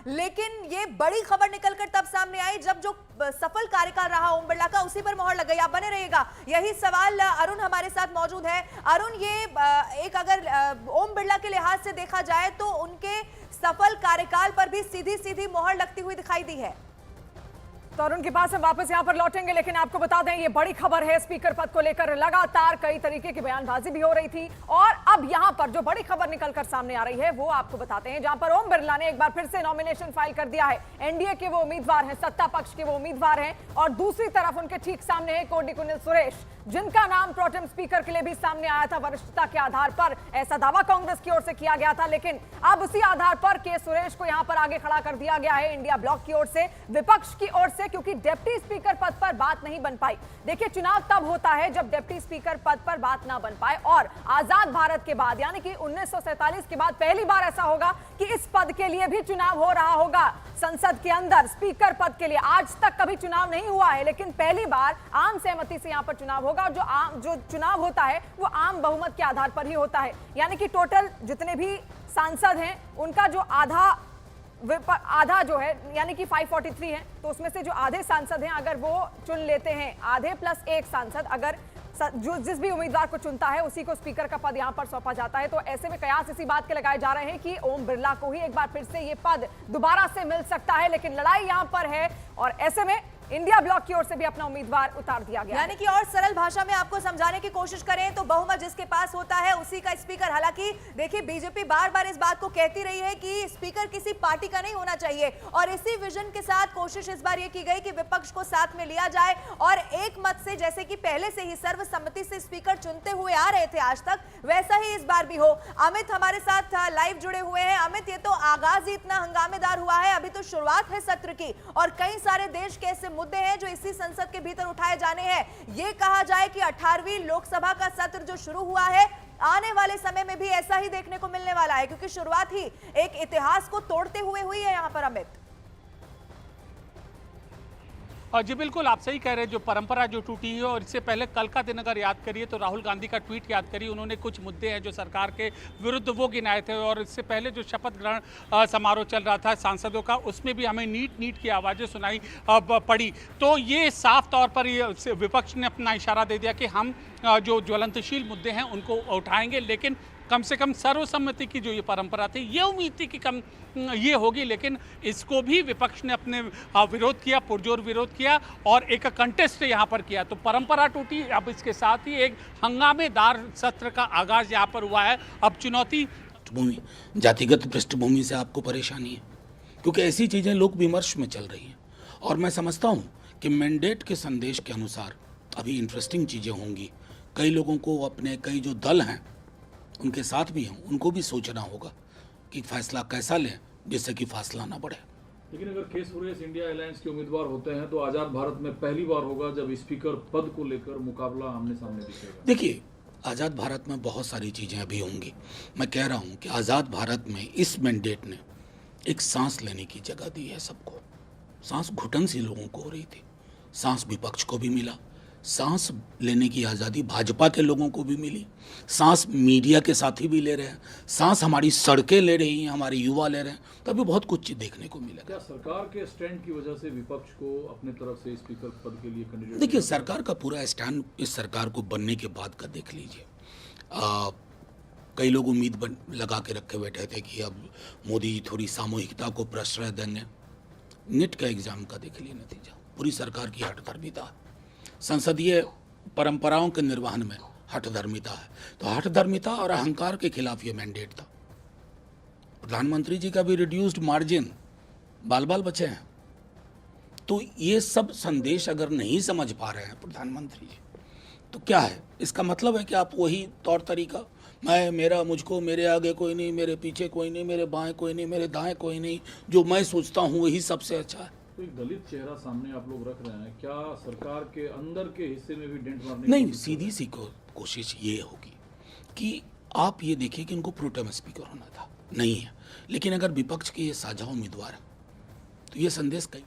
लेकिन ये बड़ी खबर निकलकर तब सामने आई जब जो सफल कार्यकाल रहा ओम बिरला का उसी पर मोहर लग गई। आप बने रहिएगा, यही सवाल अरुण हमारे साथ मौजूद है। अरुण, ये एक अगर ओम बिरला के लिहाज से देखा जाए तो उनके सफल कार्यकाल पर भी सीधी सीधी मोहर लगती हुई दिखाई दी है। तो अरुण के पास हम वापस यहां पर लौटेंगे, लेकिन आपको बता दें ये बड़ी खबर है। स्पीकर पद को लेकर लगातार कई तरीके की बयानबाजी भी हो रही थी और अब यहां पर जो बड़ी खबर निकलकर सामने आ रही है वो आपको बताते हैं, जहां पर ओम बिरला ने एक बार फिर से नॉमिनेशन फाइल कर दिया है। एनडीए के वो उम्मीदवार हैं, सत्ता पक्ष के वो उम्मीदवार हैं और दूसरी तरफ उनके ठीक सामने है कोडिकुनिल सुरेश, जिनका नाम प्रोटेम स्पीकर के लिए भी सामने आया था वरिष्ठता के आधार पर। ऐसा दावा कांग्रेस की ओर से किया गया था, लेकिन अब उसी आधार पर के सुरेश को यहां पर आगे खड़ा कर दिया गया है इंडिया ब्लॉक की ओर से, विपक्ष की ओर से, क्योंकि डिप्टी स्पीकर पद पर बात नहीं बन पाई। देखिए, चुनाव तब होता है जब डिप्टी स्पीकर पद पर बात ना बन पाए और आजाद भारत के बाद यानी कि 1947 के बाद पहली बार ऐसा होगा कि इस पद के लिए भी चुनाव हो रहा होगा संसद के अंदर। स्पीकर पद के लिए आज तक कभी चुनाव नहीं हुआ है, लेकिन पहली बार आम सहमति से यहां पर चुनाव होगा और जो चुनाव होता है वो आम बहुमत के आधार पर ही होता है। यानी कि टोटल जितने भी सांसद हैं उनका जो आधा जो है यानी कि 543 है, तो उसमें से जो आधे सांसद हैं अगर वो चुन लेते हैं, आधे प्लस एक सांसद अगर जो जिस भी उम्मीदवार को चुनता है उसी को स्पीकर का पद यहां पर सौंपा जाता है। तो ऐसे में कयास इसी बात के लगाए जा रहे हैं कि ओम बिरला को ही एक बार फिर से ये पद दोबारा से मिल सकता है, लेकिन लड़ाई यहां पर है और ऐसे में इंडिया ब्लॉक की ओर से भी अपना उम्मीदवार उतार दिया गया। यानी कि और सरल भाषा में आपको समझाने की कोशिश करें तो बहुमत जिसके पास होता है उसी का स्पीकर। हालांकि देखिए, बीजेपी बार बार इस बात को कहती रही है कि स्पीकर किसी पार्टी का नहीं होना चाहिए और इसी विजन के साथ कोशिश इस बार ये की गई कि विपक्ष को साथ में लिया जाए और एक मत से, जैसे कि पहले से ही सर्वसम्मति से स्पीकर चुनते हुए आ रहे थे आज तक, वैसा ही इस बार भी हो। अमित हमारे साथ लाइव जुड़े हुए हैं। अमित, ये तो आगाज ही इतना हंगामेदार हुआ है, अभी तो शुरुआत है सत्र की और कई सारे देश के ऐसे मुद्दे हैं जो इसी संसद के भीतर उठाए जाने हैं। ये कहा जाए कि 18वीं लोकसभा का सत्र जो शुरू हुआ है आने वाले समय में भी ऐसा ही देखने को मिलने वाला है, क्योंकि शुरुआत ही एक इतिहास को तोड़ते हुए हुई है यहां पर। अमित जी बिल्कुल, आप सही कह रहे हैं। जो परंपरा जो टूटी है, और इससे पहले कल का दिन अगर याद करिए तो राहुल गांधी का ट्वीट याद करिए, उन्होंने कुछ मुद्दे हैं जो सरकार के विरुद्ध वो गिनाए थे और इससे पहले जो शपथ ग्रहण समारोह चल रहा था सांसदों का, उसमें भी हमें नीट की आवाज़ें सुनाई पड़ी। तो ये साफ तौर पर ये विपक्ष ने अपना इशारा दे दिया कि हम जो ज्वलंतशील मुद्दे हैं उनको उठाएंगे, लेकिन कम से कम सर्वसम्मति की जो ये परंपरा थी, ये उम्मीद थी कि कम ये होगी, लेकिन इसको भी विपक्ष ने अपने विरोध किया, पुरजोर विरोध किया और एक कंटेस्ट यहाँ पर किया। तो परंपरा टूटी। अब इसके साथ ही एक हंगामेदार सत्र का आगाज यहाँ पर हुआ है। अब चुनौती पृष्ठभूमि, जातिगत पृष्ठभूमि से आपको परेशानी है, क्योंकि ऐसी चीज़ें लोक विमर्श में चल रही हैं और मैं समझता हूँ कि मैंडेट के संदेश के अनुसार अभी इंटरेस्टिंग चीज़ें होंगी। कई लोगों को अपने कई जो दल हैं उनके साथ भी हैं, उनको भी सोचना होगा कि फैसला कैसा लें जिससे कि फासला ना बढ़े। लेकिन अगर के सुरेश इंडिया अलायंस के उम्मीदवार होते हैं तो आज़ाद भारत में पहली बार होगा जब स्पीकर पद को लेकर मुकाबला आमने सामने दिखेगा। देखिए, आज़ाद भारत में बहुत सारी चीज़ें अभी होंगी। मैं कह रहा हूँ कि आज़ाद भारत में इस मैंडेट ने एक सांस लेने की जगह दी है सबको। सांस घुटन सी लोगों को हो रही थी, सांस विपक्ष को भी मिला, सांस लेने की आज़ादी भाजपा के लोगों को भी मिली, सांस मीडिया के साथी भी ले रहे हैं, सांस हमारी सड़कें ले रही हैं, हमारे युवा ले रहे हैं। तो अभी बहुत कुछ देखने को मिलेगा। क्या सरकार के स्टैंड की वजह से विपक्ष को अपने तरफ से स्पीकर पद के लिए कैंडिडेट? देखिए, सरकार का पूरा स्टैंड इस सरकार को बनने के बाद का देख लीजिए। कई लोग उम्मीद लगा के रखे बैठे थे कि अब मोदी जी थोड़ी सामूहिकता को प्रश्रय देंगे। नीट का एग्जाम का देख लिए नतीजा, पूरी सरकार की हठधर्मिता, संसदीय परंपराओं के निर्वहन में हठधर्मिता है। तो हठधर्मिता और अहंकार के खिलाफ ये मैंडेट था। प्रधानमंत्री जी का भी रिड्यूस्ड मार्जिन, बाल बाल बचे हैं। तो ये सब संदेश अगर नहीं समझ पा रहे हैं प्रधानमंत्री जी, तो क्या है इसका मतलब है कि आप वही तौर तरीका, मैं मेरा मुझको, मेरे आगे कोई नहीं, मेरे पीछे कोई नहीं, मेरे बाएं कोई नहीं, मेरे दाएं कोई नहीं, जो मैं सोचता हूँ वही सबसे अच्छा है। तो एक दलित चेहरा सामने आप लोग रख रहे हैं, क्या सरकार के अंदर के हिस्से में भी डेंट मारने? नहीं, सीधी सी कोशिश ये होगी कि आप ये देखिए कि इनको प्रोटेम स्पीकर होना था, नहीं है। लेकिन अगर विपक्ष के ये साझा उम्मीदवार है तो ये संदेश कई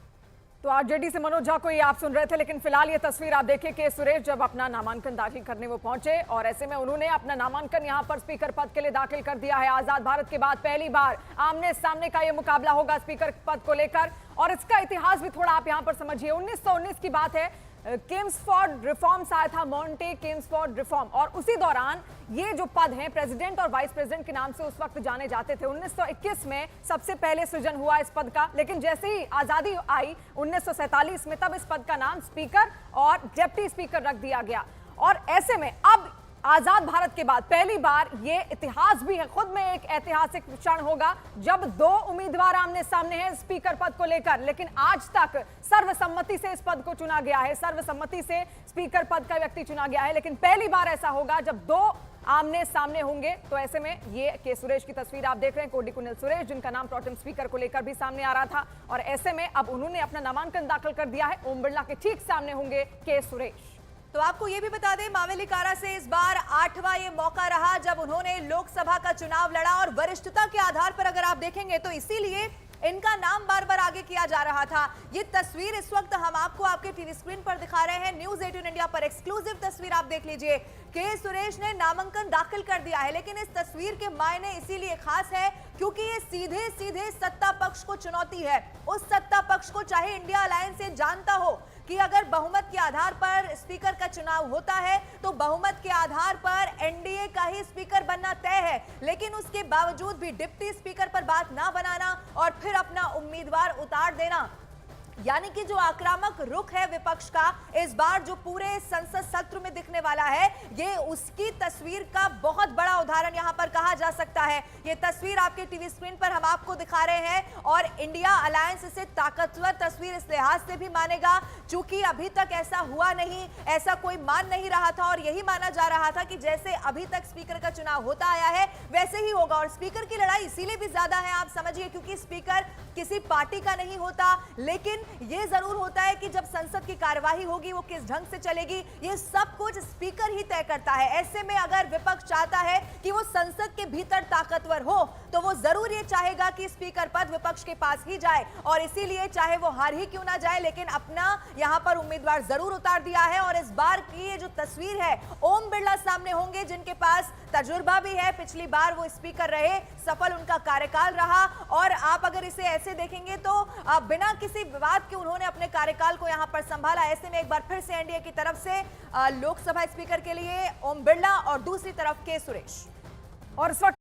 तो आरजेडी से मनोज झा को ये आप सुन रहे थे, लेकिन फिलहाल ये तस्वीर आप देखिए कि सुरेश जब अपना नामांकन दाखिल करने वो पहुंचे और ऐसे में उन्होंने अपना नामांकन यहां पर स्पीकर पद के लिए दाखिल कर दिया है। आजाद भारत के बाद पहली बार आमने सामने का ये मुकाबला होगा स्पीकर पद को लेकर। और इसका इतिहास भी थोड़ा आप यहां पर समझिए। 1919 की बात है, किम्सफोर्ड रिफॉर्म्स आया था, मॉन्टे किम्सफोर्ड रिफॉर्म, और उसी दौरान ये जो पद हैं प्रेसिडेंट और वाइस प्रेसिडेंट के नाम से उस वक्त जाने जाते थे। 1921 में सबसे पहले सृजन हुआ इस पद का, लेकिन जैसे ही आजादी आई 1947 में, तब इस पद का नाम स्पीकर और डिप्टी स्पीकर रख दिया गया। और ऐसे में अब आजाद भारत के बाद पहली बार ये इतिहास भी है, खुद में एक ऐतिहासिक क्षण होगा जब दो उम्मीदवार आमने सामने हैं स्पीकर पद को लेकर। लेकिन आज तक सर्वसम्मति से इस पद को चुना गया है, सर्वसम्मति से स्पीकर पद का व्यक्ति चुना गया है, लेकिन पहली बार ऐसा होगा जब दो आमने सामने होंगे। तो ऐसे में ये के सुरेश की तस्वीर आप देख रहे हैं, कोडिकुनिल सुरेश, जिनका नाम प्रोटेम स्पीकर को लेकर भी सामने आ रहा था, और ऐसे में अब उन्होंने अपना नामांकन दाखिल कर दिया है। ओम बिरला के ठीक सामने होंगे के सुरेश। तो आपको ये भी बता दें, मावेली कारा से इस बार 8वां ये मौका रहा जब उन्होंने लोकसभा का चुनाव लड़ा, और वरिष्ठता के आधार पर अगर आप देखेंगे तो इसीलिए इनका नाम बार बार आगे किया जा रहा था। ये तस्वीर इस वक्त हम आपको आपके टीवी स्क्रीन पर दिखा रहे हैं, न्यूज़ 18 इंडिया पर एक्सक्लूसिव तस्वीर आप देख लीजिए। के सुरेश ने नामांकन दाखिल कर दिया है, लेकिन इस तस्वीर के मायने इसीलिए खास है क्योंकि ये सीधे सीधे सत्ता पक्ष को चुनौती है। उस सत्ता पक्ष को, चाहे इंडिया अलायंस ये जानता हो कि अगर बहुमत के आधार पर स्पीकर का चुनाव होता है तो बहुमत के आधार पर एनडीए का ही स्पीकर बनना तय है, लेकिन उसके बावजूद भी डिप्टी स्पीकर पर बात ना बनाना और फिर अपना उम्मीदवार उतार देना, यानी कि जो आक्रामक रुख है विपक्ष का इस बार जो पूरे संसद सत्र में दिखने वाला है, ये उसकी तस्वीर का बहुत बड़ा उदाहरण यहां पर कहा जा सकता है। ये तस्वीर आपके टीवी स्क्रीन पर हम आपको दिखा रहे हैं, और इंडिया अलायंस इसे ताकतवर तस्वीर इस लिहाज से भी मानेगा चूंकि अभी तक ऐसा हुआ नहीं, ऐसा कोई मान नहीं रहा था, और यही माना जा रहा था कि जैसे अभी तक स्पीकर का चुनाव होता आया है वैसे ही होगा। और स्पीकर की लड़ाई इसीलिए भी ज्यादा है, आप समझिए, क्योंकि स्पीकर किसी पार्टी का नहीं होता, लेकिन ये जरूर होता है कि जब संसद की कार्यवाही होगी वो किस ढंग से चलेगी, ये सब कुछ स्पीकर ही तय करता है। ऐसे में अगर विपक्ष चाहता है कि वो संसद के भीतर ताकतवर हो तो वो जरूर ये चाहेगा कि स्पीकर पद विपक्ष के पास ही जाए, और इसीलिए चाहे वो हार ही क्यों ना जाए, लेकिन अपना यहां पर उम्मीदवार जरूर उतार दिया है। और इस बार की ये जो तस्वीर है, ओम बिरला सामने होंगे जिनके पास तजुर्बा भी है, पिछली बार वो स्पीकर रहे, सफल उनका कार्यकाल रहा, और आप अगर इसे ऐसे देखेंगे तो बिना किसी विवाद के उन्होंने अपने कार्यकाल को यहां पर संभाला। ऐसे में एक बार फिर से एनडीए की तरफ से लोकसभा स्पीकर के लिए ओम बिरला और दूसरी तरफ के सुरेश। और इस वक्त